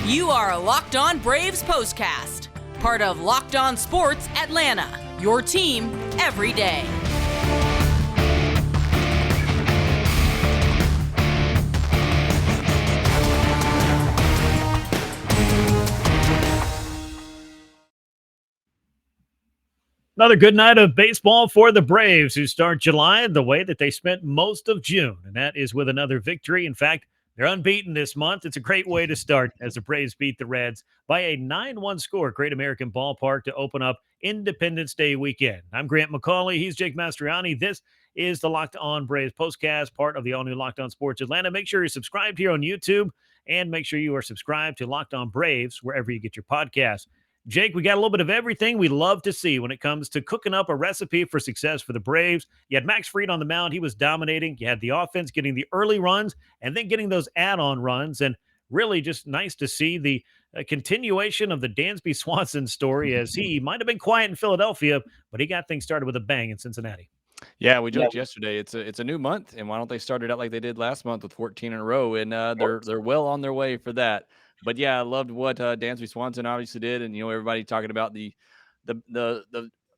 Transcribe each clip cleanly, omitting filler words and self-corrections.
You are Locked On Braves Postcast, part of Locked On Sports Atlanta, your team every day. Another good night of baseball for the Braves, who start July the way that they spent most of June, and that is with another victory. In fact, they're unbeaten this month. It's a great way to start as the Braves beat the Reds by a 9-1 score at Great American Ballpark to open up Independence Day weekend. I'm Grant McAuley. He's Jake Mastroianni. This is the Locked On Braves postcast, part of the all-new Locked On Sports Atlanta. Make sure you're subscribed here on YouTube, and make sure you are subscribed to Locked On Braves wherever you get your podcasts. Jake, we got a little bit of everything we love to see when it comes to cooking up a recipe for success for the Braves. You had Max Fried on the mound. He was dominating. You had the offense getting the early runs and then getting those add-on runs. And really just nice to see the continuation of the Dansby Swanson story, as he might have been quiet in Philadelphia, but he got things started with a bang in Cincinnati. Yeah, we joked yesterday. It's a new month, and why don't they start it out like they did last month with 14 in a row? And they're well on their way for that. But yeah, I loved what Dansby Swanson obviously did, and everybody talking about the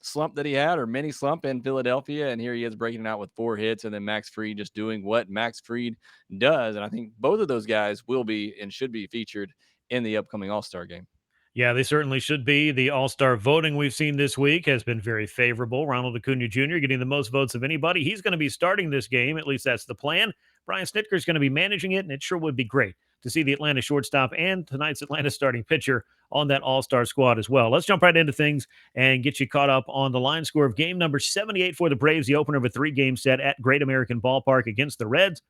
slump that he had, or mini slump in Philadelphia, and here he is breaking it out with 4 hits, and then Max Fried just doing what Max Fried does. And I think both of those guys will be and should be featured in the upcoming All-Star game. Yeah, they certainly should be. The All-Star voting we've seen this week has been very favorable. Ronald Acuna Jr. getting the most votes of anybody. He's going to be starting this game. At least that's the plan. Brian Snitker's going to be managing it, and it sure would be great to see the Atlanta shortstop and tonight's Atlanta starting pitcher on that All-Star squad as well. Let's jump right into things and get you caught up on the line score of game number 78 for the Braves, the opener of a 3-game set at Great American Ballpark against the Reds.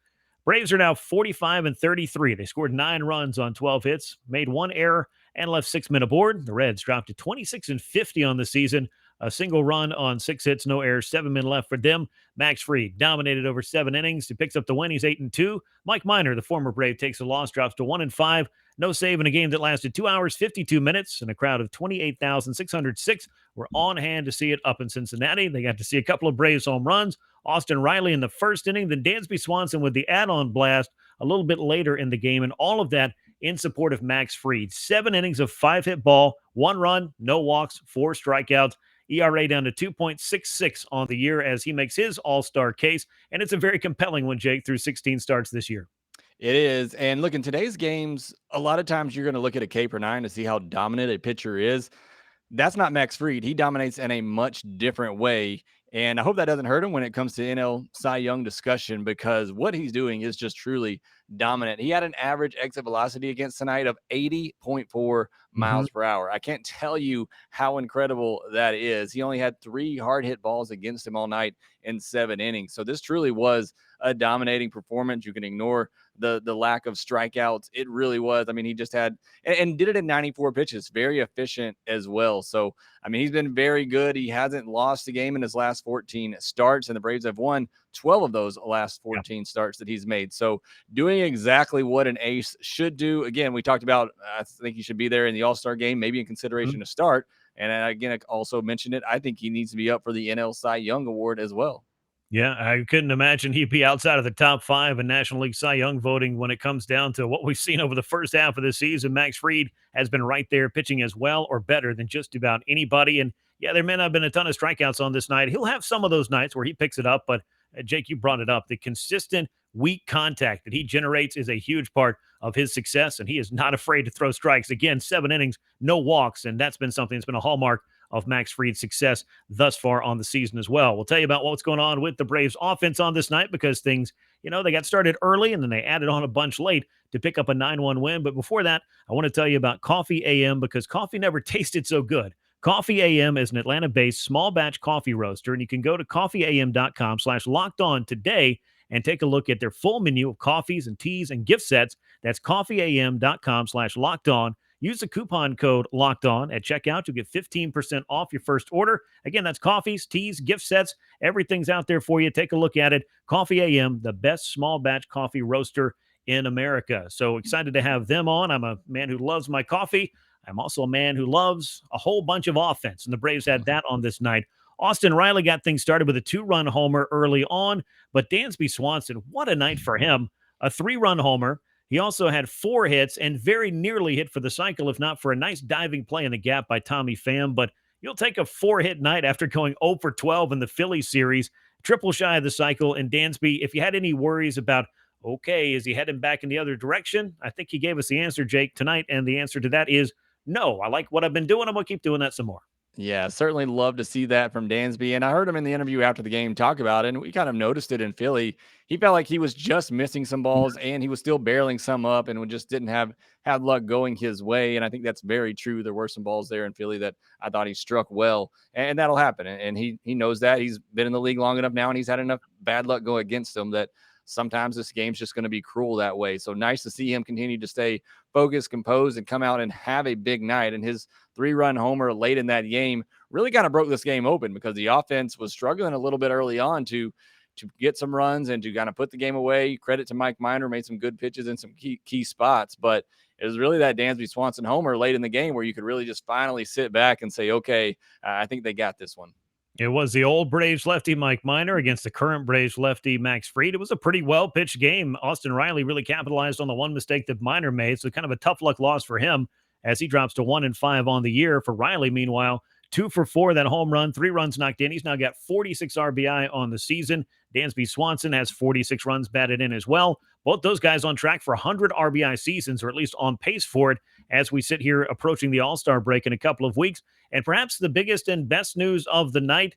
Braves are now 45-33. They scored 9 runs on 12 hits, made 1 error, and left 6 men aboard. The Reds dropped to 26-50 on the season. A single run on 6 hits, no errors, 7 men left for them. Max Fried dominated over 7 innings. He picks up the win. He's 8-2. Mike Minor, the former Brave, takes a loss, drops to 1-5. No save in a game that lasted 2 hours, 52 minutes, and a crowd of 28,606 were on hand to see it up in Cincinnati. They got to see a couple of Braves home runs. Austin Riley in the first inning, then Dansby Swanson with the add-on blast a little bit later in the game, and all of that in support of Max Fried. 7 innings of 5-hit ball, 1 run, no walks, 4 strikeouts. ERA down to 2.66 on the year as he makes his all-star case, and it's a very compelling one, Jake, through 16 starts this year. It is. And look, in today's games, a lot of times you're going to look at a K per 9 to see how dominant a pitcher is. That's not Max Fried. He dominates in a much different way. And I hope that doesn't hurt him when it comes to NL Cy Young discussion, because what he's doing is just truly dominant. He had an average exit velocity against tonight of 80.4 miles per hour. I can't tell you how incredible that is. He only had 3 hard hit balls against him all night in 7 innings. So this truly was a dominating performance. You can ignore the lack of strikeouts. It really was. I mean, he just had and did it in 94 pitches, very efficient as well. So, I mean, he's been very good. He hasn't lost a game in his last 14 starts, and the Braves have won 12 of those last 14 starts that he's made. So doing exactly what an ace should do. Again, we talked about, I think he should be there in the All-Star game, maybe in consideration to start. And again, I also mentioned it, I think he needs to be up for the NL Cy Young Award as well. Yeah, I couldn't imagine he'd be outside of the top 5 in National League Cy Young voting when it comes down to what we've seen over the first half of the season. Max Fried has been right there, pitching as well or better than just about anybody. And yeah, there may not have been a ton of strikeouts on this night. He'll have some of those nights where he picks it up, but Jake, you brought it up. The consistent weak contact that he generates is a huge part of his success, and he is not afraid to throw strikes. Again, 7 innings, no walks, and that's been something that's been a hallmark of Max Fried's success thus far on the season as well. We'll tell you about what's going on with the Braves offense on this night, because things, they got started early and then they added on a bunch late to pick up a 9-1 win. But before that, I want to tell you about Coffee AM, because coffee never tasted so good. Coffee AM is an Atlanta-based small batch coffee roaster, and you can go to coffeeam.com/lockedon today and take a look at their full menu of coffees and teas and gift sets. That's coffeeam.com/lockedon. Use the coupon code LOCKEDON at checkout to get 15% off your first order. Again, that's coffees, teas, gift sets. Everything's out there for you. Take a look at it. Coffee AM, the best small batch coffee roaster in America. So excited to have them on. I'm a man who loves my coffee. I'm also a man who loves a whole bunch of offense, and the Braves had that on this night. Austin Riley got things started with a 2-run homer early on, but Dansby Swanson, what a night for him. A 3-run homer. He also had 4 hits and very nearly hit for the cycle, if not for a nice diving play in the gap by Tommy Pham. But you'll take a 4-hit night after going 0 for 12 in the Phillies series, triple shy of the cycle. And Dansby, if you had any worries about, okay, is he heading back in the other direction? I think he gave us the answer, Jake, tonight. And the answer to that is no. I like what I've been doing. I'm going to keep doing that some more. Yeah, certainly love to see that from Dansby. And I heard him in the interview after the game talk about it, and we kind of noticed it in Philly. He felt like he was just missing some balls and he was still barreling some up and just didn't have luck going his way. And I think that's very true. There were some balls there in Philly that I thought he struck well, and that'll happen. And he knows that. He's been in the league long enough now, and he's had enough bad luck go against him that sometimes this game's just going to be cruel that way. So nice to see him continue to stay focused, composed, and come out and have a big night. And his 3-run homer late in that game really kind of broke this game open because the offense was struggling a little bit early on to get some runs and to kind of put the game away. Credit to Mike Minor, made some good pitches in some key spots, but it was really that Dansby Swanson homer late in the game where you could really just finally sit back and say, okay, I think they got this one. It was the old Braves lefty Mike Minor against the current Braves lefty Max Fried. It was a pretty well-pitched game. Austin Riley really capitalized on the one mistake that Minor made, so kind of a tough luck loss for him as he drops to 1-5 on the year. For Riley, meanwhile, 2 for 4, that home run, 3 runs knocked in. He's now got 46 RBI on the season. Dansby Swanson has 46 runs batted in as well. Both those guys on track for 100 RBI seasons, or at least on pace for it, as we sit here approaching the All-Star break in a couple of weeks. And perhaps the biggest and best news of the night,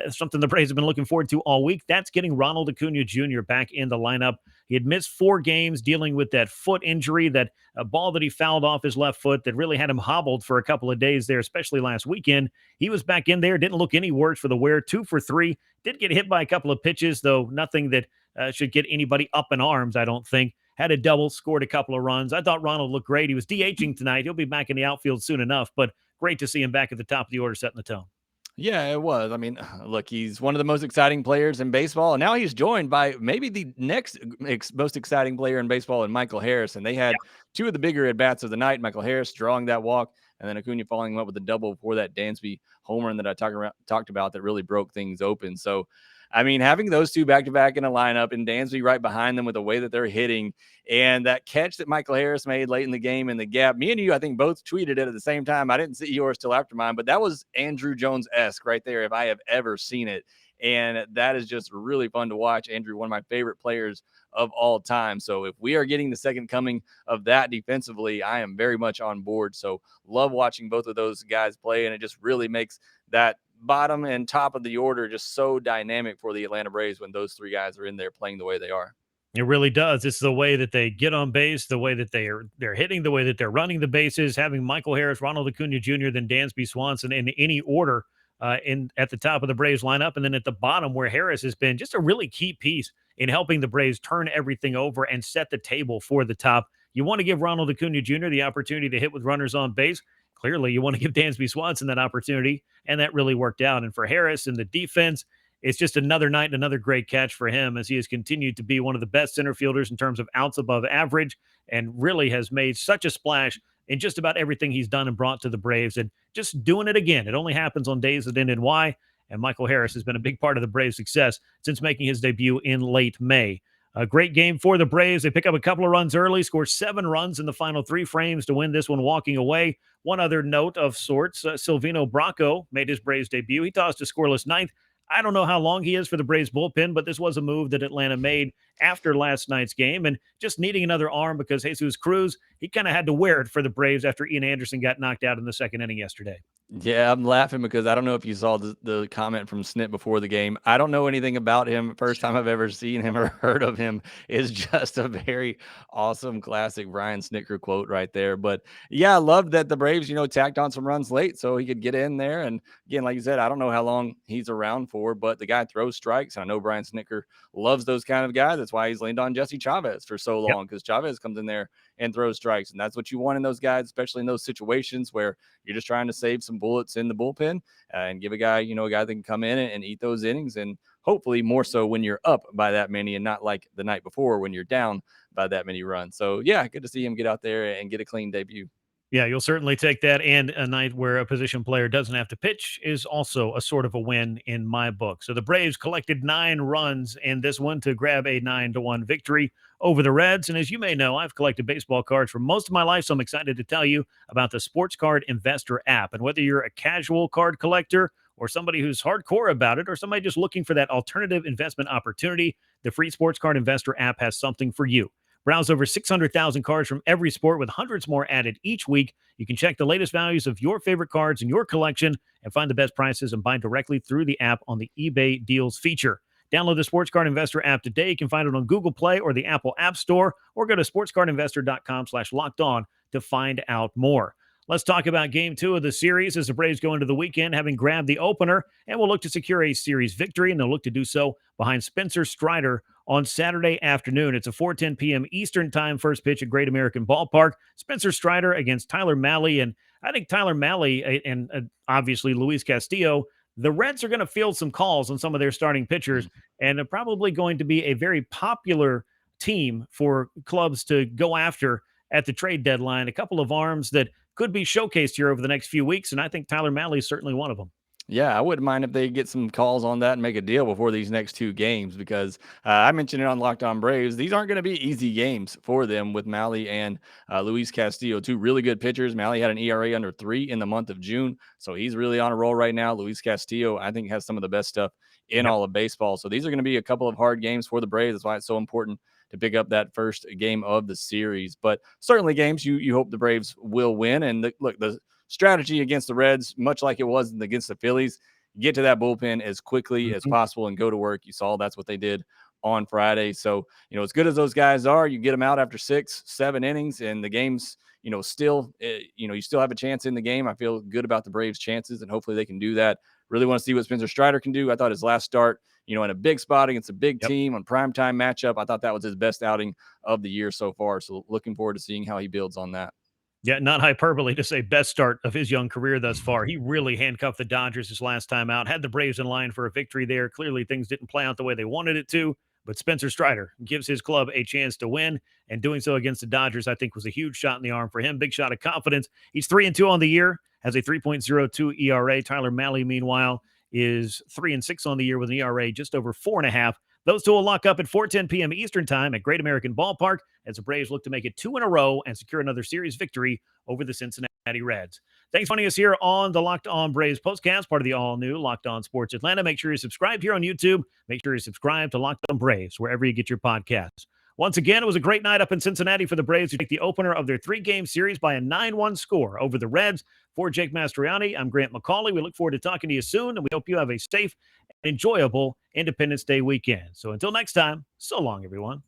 something the Braves have been looking forward to all week, that's getting Ronald Acuna Jr. back in the lineup. He had missed 4 games dealing with that foot injury, that ball that he fouled off his left foot that really had him hobbled for a couple of days there, especially last weekend. He was back in there, didn't look any worse for the wear, 2 for 3. Did get hit by a couple of pitches, though nothing that should get anybody up in arms, I don't think. Had a double, scored a couple of runs. I thought Ronald looked great. He was DHing tonight. He'll be back in the outfield soon enough, but great to see him back at the top of the order setting the tone. Yeah, it was. I mean, look, he's one of the most exciting players in baseball, and now he's joined by maybe the next most exciting player in baseball in Michael Harris. And they had 2 of the bigger at-bats of the night. Michael Harris drawing that walk, and then Acuna following him up with a double before that Dansby home run that I talked about that really broke things open. So, I mean, having those 2 back-to-back in a lineup and Dansby right behind them with the way that they're hitting and that catch that Michael Harris made late in the game in the gap, me and you, I think, both tweeted it at the same time. I didn't see yours till after mine, but that was Andrew Jones-esque right there if I have ever seen it. And that is just really fun to watch. Andrew, one of my favorite players of all time. So if we are getting the second coming of that defensively, I am very much on board. So love watching both of those guys play, and it just really makes that bottom and top of the order just so dynamic for the Atlanta Braves when those 3 guys are in there playing the way they are. It really does. It's the way that they get on base, the way that they're hitting, the way that they're running the bases, having Michael Harris, Ronald Acuna Jr., then Dansby Swanson in any order in at the top of the Braves lineup, and then at the bottom where Harris has been just a really key piece in helping the Braves turn everything over and set the table for the top. You want to give Ronald Acuna Jr. the opportunity to hit with runners on base. Clearly, you want to give Dansby Swanson that opportunity, and that really worked out. And for Harris and the defense, it's just another night and another great catch for him as he has continued to be one of the best center fielders in terms of outs above average, and really has made such a splash in just about everything he's done and brought to the Braves, and just doing it again. It only happens on days that end in Y, and Michael Harris has been a big part of the Braves' success since making his debut in late May. A great game for the Braves. They pick up a couple of runs early, score 7 runs in the final 3 frames to win this one walking away. One other note of sorts, Silvino Bracco made his Braves debut. He tossed a scoreless ninth. I don't know how long he is for the Braves bullpen, but this was a move that Atlanta made after last night's game, and just needing another arm because Jesus Cruz, he kind of had to wear it for the Braves after Ian Anderson got knocked out in the second inning yesterday. Yeah, I'm laughing because I don't know if you saw the comment from Snit before the game. I don't know anything about him. First time I've ever seen him or heard of him is just a very awesome classic Brian Snitker quote right there. But yeah, I loved that the Braves, tacked on some runs late so he could get in there. And again, like you said, I don't know how long he's around for, but the guy throws strikes. I know Brian Snitker loves those kind of guys. That's why he's leaned on Jesse Chavez for so long, because Chavez comes in there and throws strikes. And that's what you want in those guys, especially in those situations where you're just trying to save some bullets in the bullpen and give a guy, a guy that can come in and eat those innings. And hopefully more so when you're up by that many and not like the night before when you're down by that many runs. So yeah, good to see him get out there and get a clean debut. Yeah, you'll certainly take that. And a night where a position player doesn't have to pitch is also a sort of a win in my book. So the Braves collected 9 runs in this one to grab a 9-1 victory over the Reds. And as you may know, I've collected baseball cards for most of my life. So I'm excited to tell you about the Sports Card Investor app. And whether you're a casual card collector or somebody who's hardcore about it, or somebody just looking for that alternative investment opportunity, the free Sports Card Investor app has something for you. Browse over 600,000 cards from every sport with hundreds more added each week. You can check the latest values of your favorite cards in your collection and find the best prices and buy directly through the app on the eBay Deals feature. Download the Sports Card Investor app today. You can find it on Google Play or the Apple App Store, or go to sportscardinvestor.com/lockedon to find out more. Let's talk about game 2 of the series as the Braves go into the weekend having grabbed the opener, and will look to secure a series victory, and they'll look to do so behind Spencer Strider on Saturday afternoon. It's a 4:10 p.m. Eastern time first pitch at Great American Ballpark. Spencer Strider against Tyler Mahle, and I think Tyler Mahle and obviously Luis Castillo, the Reds are going to field some calls on some of their starting pitchers, and they're probably going to be a very popular team for clubs to go after at the trade deadline. A couple of arms that could be showcased here over the next few weeks, and I think Tyler Mahle is certainly one of them. Yeah, I wouldn't mind if they get some calls on that and make a deal before these next 2 games, because I mentioned it on Locked On Braves. These aren't going to be easy games for them with Mahle and Luis Castillo, 2 really good pitchers. Mahle had an ERA under 3 in the month of June, so he's really on a roll right now. Luis Castillo, I think, has some of the best stuff in all of baseball. So these are going to be a couple of hard games for the Braves. That's why it's so important to pick up that first game of the series. But certainly games you hope the Braves will win. And the strategy against the Reds, much like it was against the Phillies, get to that bullpen as quickly as possible and go to work. You saw that's what they did on Friday. So, as good as those guys are, you get them out after 6-7 innings and the game's, still, you still have a chance in the game. I feel good about the Braves' chances, and hopefully they can do that. Really want to see what Spencer Strider can do. I thought his last start, in a big spot against a big team on primetime matchup, I thought that was his best outing of the year so far. So looking forward to seeing how he builds on that. Yeah, not hyperbole to say best start of his young career thus far. He really handcuffed the Dodgers his last time out, had the Braves in line for a victory there. Clearly, things didn't play out the way they wanted it to, but Spencer Strider gives his club a chance to win, and doing so against the Dodgers, I think, was a huge shot in the arm for him. Big shot of confidence. He's 3-2 on the year, has a 3.02 ERA. Tyler Mahle, meanwhile, is 3-6 on the year with an ERA just over 4.5. Those two will lock up at 4:10 p.m. Eastern time at Great American Ballpark as the Braves look to make it 2 in a row and secure another series victory over the Cincinnati Reds. Thanks for joining us here on the Locked On Braves postcast, part of the all-new Locked On Sports Atlanta. Make sure you're subscribed here on YouTube. Make sure you're subscribed to Locked On Braves wherever you get your podcasts. Once again, it was a great night up in Cincinnati for the Braves to take the opener of their 3-game series by a 9-1 score over the Reds. For Jake Mastroianni, I'm Grant McAuley. We look forward to talking to you soon, and we hope you have a safe and enjoyable Independence Day weekend. So until next time, so long, everyone.